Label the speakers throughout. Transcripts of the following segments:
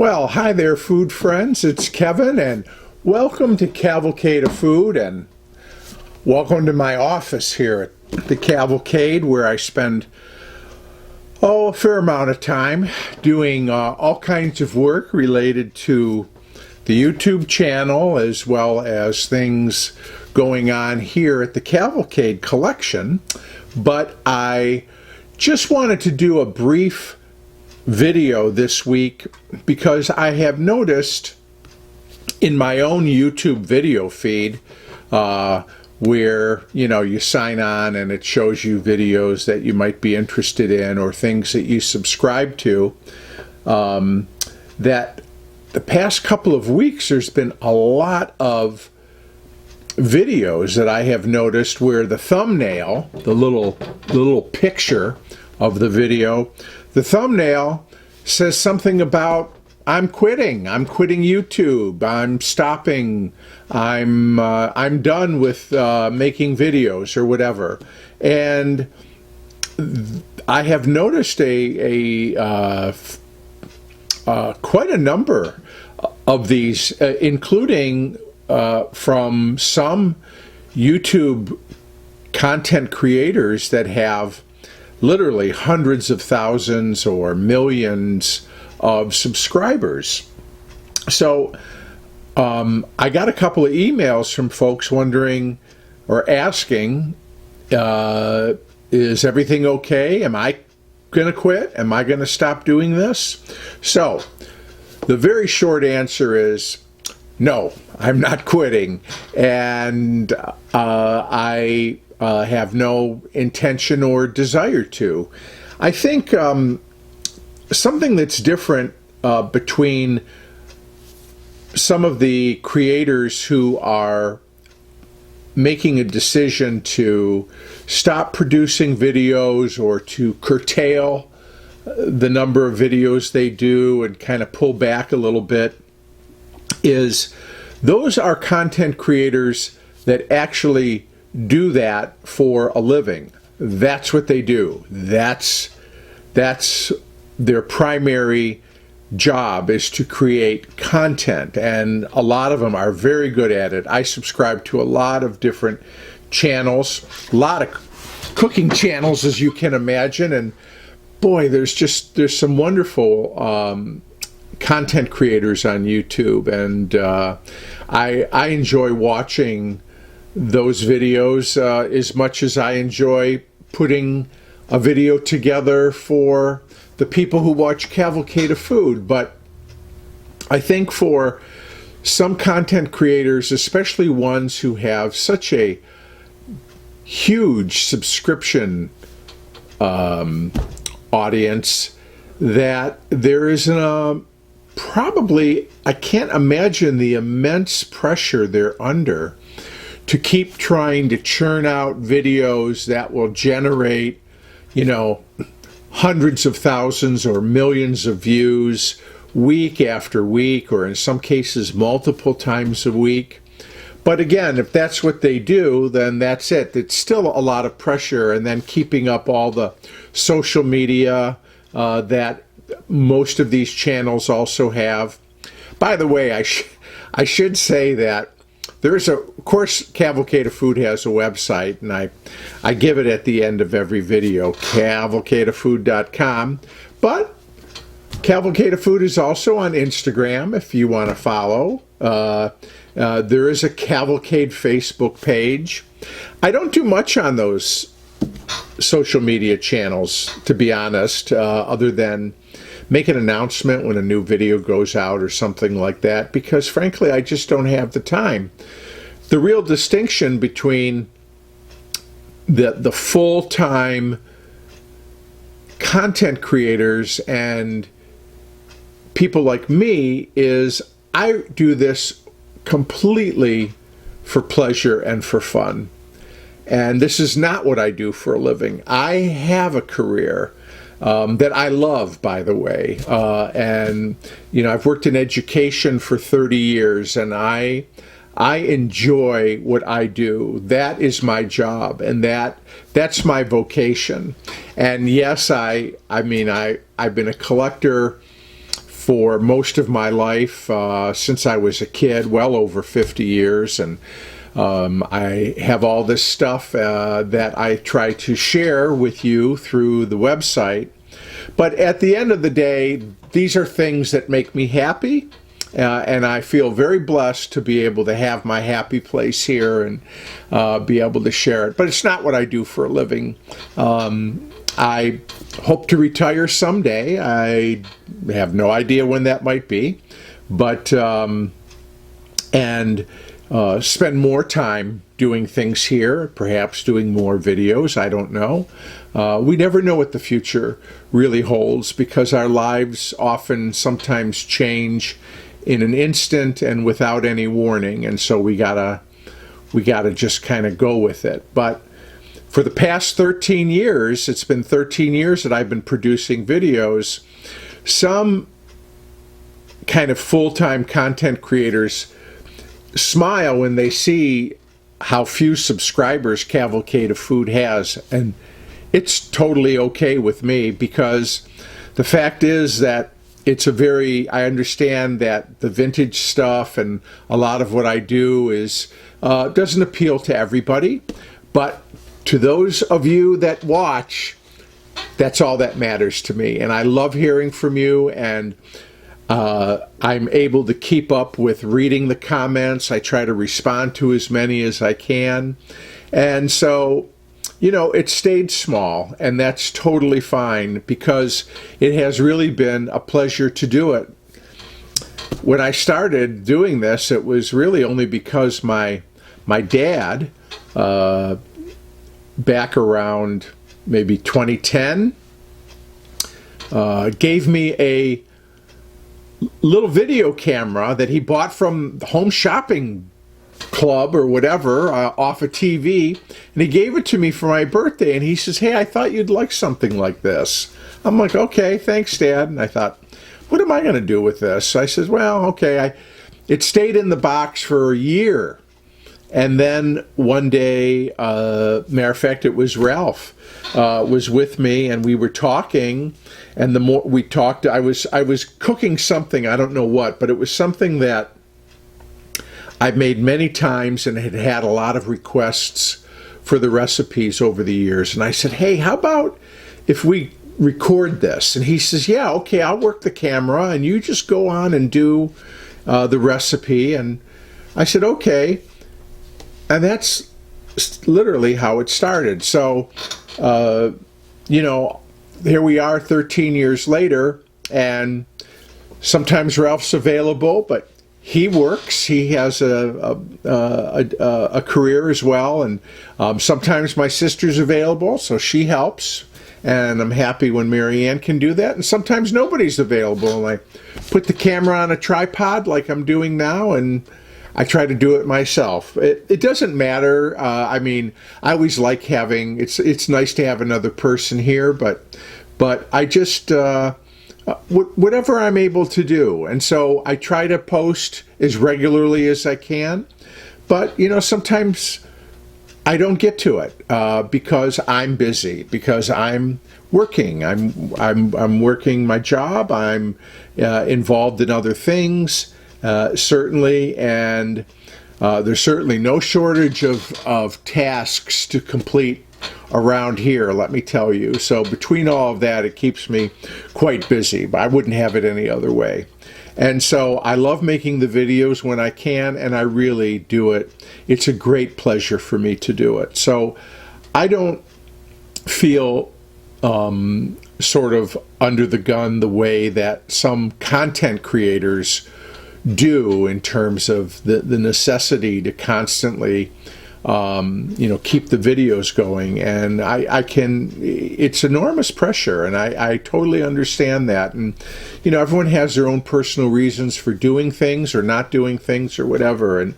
Speaker 1: Well, hi there, food friends. It's Kevin, and welcome to Cavalcade of Food, and welcome to my office here at the Cavalcade, where I spend a fair amount of time doing all kinds of work related to the YouTube channel, as well as things going on here at the Cavalcade collection. But I just wanted to do a brief video this week because I have noticed in my own YouTube video feed where you sign on and it shows you videos that you might be interested in or things that you subscribe to, that the past couple of weeks there's been a lot of videos that I have noticed where the thumbnail, the little picture of the video, the thumbnail says something about I'm quitting YouTube, I'm stopping, I'm done with making videos or whatever. And I have noticed quite a number of these, including from some YouTube content creators that have literally hundreds of thousands or millions of subscribers. So I got a couple of emails from folks wondering or asking, is everything okay? Am I going to quit? Am I going to stop doing this? So the very short answer is no, I'm not quitting. And I have no intention or desire to. I think something that's different between some of the creators who are making a decision to stop producing videos or to curtail the number of videos they do and kind of pull back a little bit is those are content creators that actually do that for a living. That's what they do. That's their primary job, is to create content, and a lot of them are very good at it. I subscribe to a lot of different channels, a lot of cooking channels, as you can imagine, and boy, there's some wonderful content creators on YouTube, and I enjoy watching those videos as much as I enjoy putting a video together for the people who watch Cavalcade of Food. But I think for some content creators, especially ones who have such a huge subscription audience, that there is probably, I can't imagine the immense pressure they're under to keep trying to churn out videos that will generate, hundreds of thousands or millions of views week after week, or in some cases multiple times a week. But again, if that's what they do, then that's it. It's still a lot of pressure, and then keeping up all the social media that most of these channels also have. By the way, I should say that of course, Cavalcade of Food has a website, and I give it at the end of every video, cavalcadeoffood.com. But Cavalcade of Food is also on Instagram if you want to follow. There is a Cavalcade Facebook page. I don't do much on those social media channels, to be honest, other than make an announcement when a new video goes out or something like that, because frankly, I just don't have the time. The real distinction between the full-time content creators and people like me is I do this completely for pleasure and for fun. And this is not what I do for a living. I have a career that I love, by the way. And, I've worked in education for 30 years, and I enjoy what I do. That is my job, and that's my vocation. And yes, I've been a collector for most of my life, since I was a kid, well over 50 years. And I have all this stuff that I try to share with you through the website. But at the end of the day, these are things that make me happy. And I feel very blessed to be able to have my happy place here and be able to share it. But it's not what I do for a living. I hope to retire someday. I have no idea when that might be. But, spend more time doing things here, perhaps doing more videos, I don't know. We never know what the future really holds, because our lives often sometimes change in an instant and without any warning, and so we gotta just kind of go with it. But for the past 13 years, it's been 13 years that I've been producing videos. Some kind of full-time content creators smile when they see how few subscribers Cavalcade of Food has, and it's totally okay with me, because the fact is that I understand that the vintage stuff and a lot of what I do is doesn't appeal to everybody, but to those of you that watch, that's all that matters to me. And I love hearing from you, and I'm able to keep up with reading the comments. I try to respond to as many as I can. And so, it stayed small, and that's totally fine, because it has really been a pleasure to do it. When I started doing this, it was really only because my dad, back around maybe 2010, gave me a little video camera that he bought from the Home Shopping Club or whatever, off a TV, and he gave it to me for my birthday, and he says, "Hey, I thought you'd like something like this." I'm like, "Okay, thanks, Dad." And I thought, what am I going to do with this? So I says, well, okay. It stayed in the box for a year, and then one day, matter of fact, it was Ralph was with me, and we were talking, and the more we talked, I was cooking something, I don't know what, but it was something that I've made many times and had had a lot of requests for the recipes over the years. And I said, "Hey, how about if we record this?" And he says, "Yeah, okay, I'll work the camera and you just go on and do the recipe." And I said, "Okay." And that's literally how it started. So, here we are 13 years later, and sometimes Ralph's available, but he works. He has a career as well, and sometimes my sister's available, so she helps, and I'm happy when Mary Ann can do that. And sometimes nobody's available, and I put the camera on a tripod like I'm doing now, and I try to do it myself. It doesn't matter. I always like having. It's nice to have another person here, but I just. Whatever I'm able to do. And so I try to post as regularly as I can, but sometimes I don't get to it because I'm busy, because I'm working. I'm working my job. I'm involved in other things, certainly, and there's certainly no shortage of tasks to complete around here, let me tell you. So between all of that, it keeps me quite busy, but I wouldn't have it any other way. And so I love making the videos when I can, and I really do it. It's a great pleasure for me to do it. So I don't feel sort of under the gun the way that some content creators do, in terms of the necessity to constantly keep the videos going. And it's enormous pressure, and I totally understand that. And, everyone has their own personal reasons for doing things or not doing things or whatever. And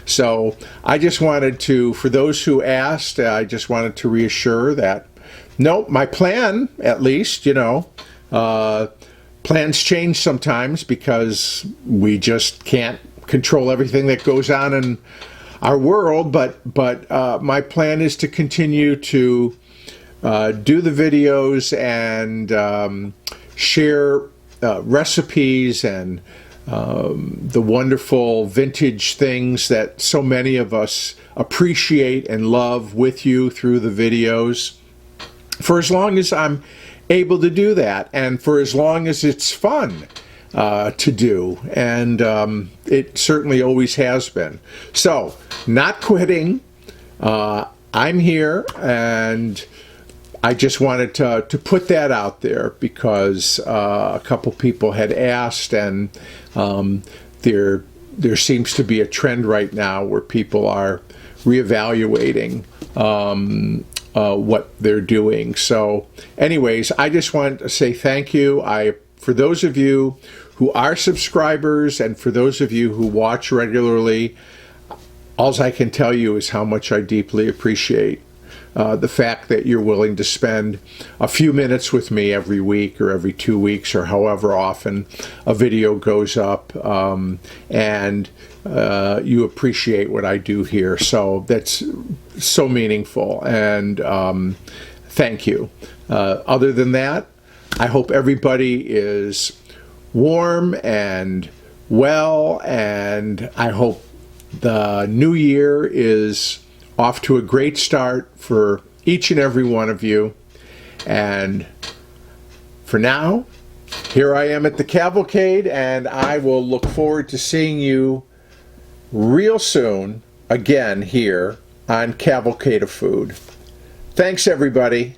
Speaker 1: so I just wanted to, for those who asked, I just wanted to reassure that, no, my plan, at least, plans change sometimes because we just can't control everything that goes on in our world, but my plan is to continue to do the videos and share recipes and the wonderful vintage things that so many of us appreciate and love with you through the videos, for as long as I'm able to do that, and for as long as it's fun to do, and it certainly always has been. So, not quitting. I'm here, and I just wanted to put that out there because a couple people had asked, and there seems to be a trend right now where people are reevaluating what they're doing. So anyways, I just wanted to say thank you. For those of you who are subscribers and for those of you who watch regularly, all I can tell you is how much I deeply appreciate the fact that you're willing to spend a few minutes with me every week or every 2 weeks or however often a video goes up, and you appreciate what I do here. So that's so meaningful, and thank you. Other than that, I hope everybody is warm and well, and I hope the new year is off to a great start for each and every one of you. And for now, here I am at the Cavalcade, and I will look forward to seeing you real soon again here on Cavalcade of Food. Thanks, everybody.